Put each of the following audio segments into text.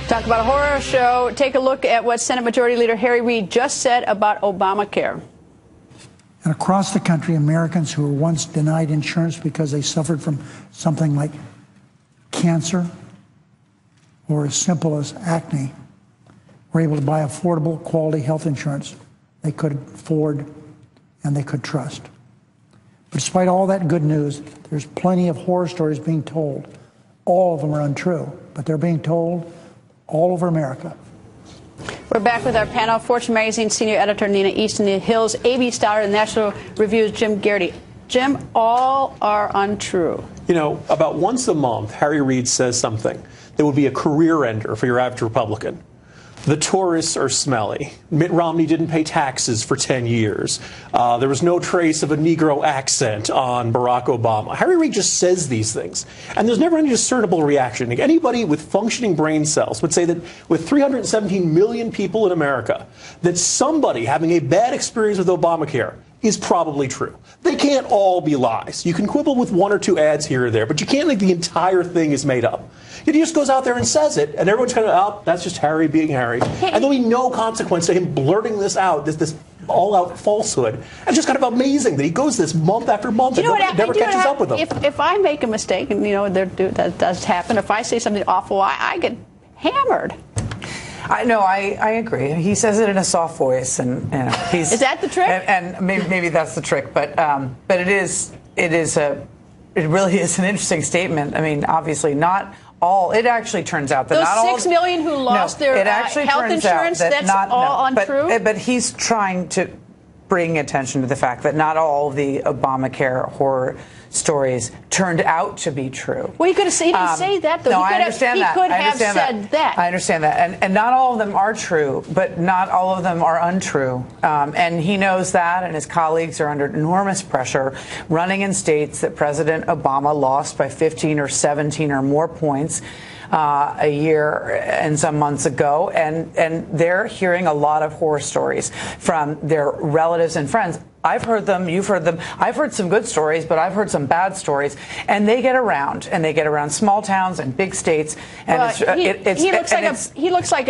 Talk about a horror show. Take a look at what Senate Majority Leader Harry Reid just said about Obamacare. And across the country, Americans who were once denied insurance because they suffered from something like cancer or as simple as acne were able to buy affordable, quality health insurance they could afford and they could trust. But despite all that good news, there's plenty of horror stories being told. All of them are untrue, but they're being told all over America. We're back with our panel. Fortune Magazine senior editor Nina Easton, The Hill's A.B. Stoddard, and National Review's Jim Garrity. Jim, all are untrue. You know, about once a month, Harry Reid says something that would be a career ender for your average Republican. The tourists are smelly. Mitt Romney didn't pay taxes for 10 years. There was no trace of a Negro accent on Barack Obama. Harry Reid just says these things, and there's never any discernible reaction. Anybody with functioning brain cells would say that with 317 million people in America, that somebody having a bad experience with Obamacare is probably true. They can't all be lies. You can quibble with one or two ads here or there, but you can't think the entire thing is made up. He just goes out there and says it, and everyone's kind of, oh, that's just Harry being Harry. And there'll be no consequence to him blurting this out, this all-out falsehood. And just kind of amazing that he goes this month after month and never catches up with them. If I make a mistake, and that does happen, if I say something awful, I get hammered. I agree. He says it in a soft voice, and he's. Is that the trick? And maybe that's the trick, but it really is an interesting statement. I mean, obviously not all. It actually turns out that those not all 6 million who lost their health insurance. That's all untrue. But he's trying to bring attention to the fact that not all the Obamacare horror stories turned out to be true. Well, he didn't say that, though. No, I understand that. He could have said that. I understand that. And not all of them are true, but not all of them are untrue. And he knows that, and his colleagues are under enormous pressure, running in states that President Obama lost by 15 or 17 or more points a year and some months ago, and they're hearing a lot of horror stories from their relatives and friends. I've heard them, you've heard them. I've heard some good stories, but I've heard some bad stories, and they get around, small towns and big states. And he looks like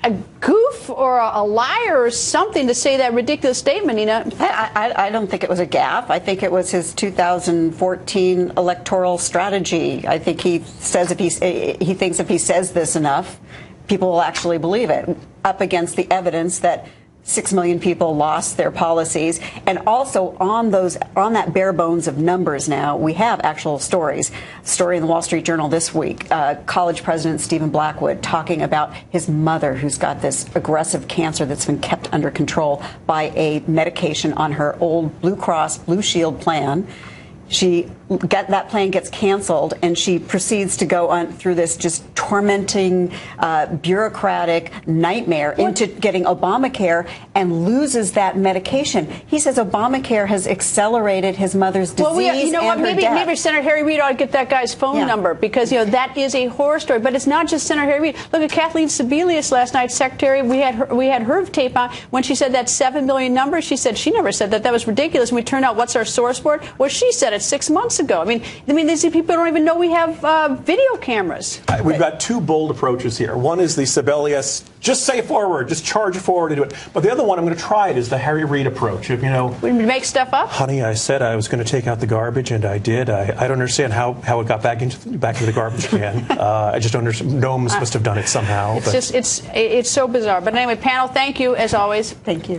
a goof or a liar or something to say that ridiculous statement, Nina. I don't think it was a gaffe. I think it was his 2014 electoral strategy. I think he says he thinks if he says this enough, people will actually believe it, up against the evidence that 6 million people lost their policies. And also on that bare bones of numbers now, we have actual stories. Story in the Wall Street Journal this week, college president Stephen Blackwood talking about his mother who's got this aggressive cancer that's been kept under control by a medication on her old Blue Cross Blue Shield plan. That plan gets canceled, and she proceeds to go on through this just tormenting, bureaucratic nightmare into getting Obamacare and loses that medication. He says Obamacare has accelerated his mother's disease Maybe Senator Harry Reid ought to get that guy's phone number, because that is a horror story. But it's not just Senator Harry Reid. Look at Kathleen Sebelius last night, Secretary. We had her tape on when she said that 7 million number. She said she never said that. That was ridiculous. And we turned out, what's our source for it? Well, she said it 6 months ago. I mean, these people don't even know we have video cameras. We've got two bold approaches here. One is the Sebelius, just say forward, just charge forward into it. But the other one, I'm going to try it, is the Harry Reid approach. We make stuff up. Honey, I said I was going to take out the garbage, and I did. I don't understand how it got back into the garbage can. I just don't understand. Gnomes must have done it somehow. It's so bizarre. But anyway, panel, thank you as always. Thank you.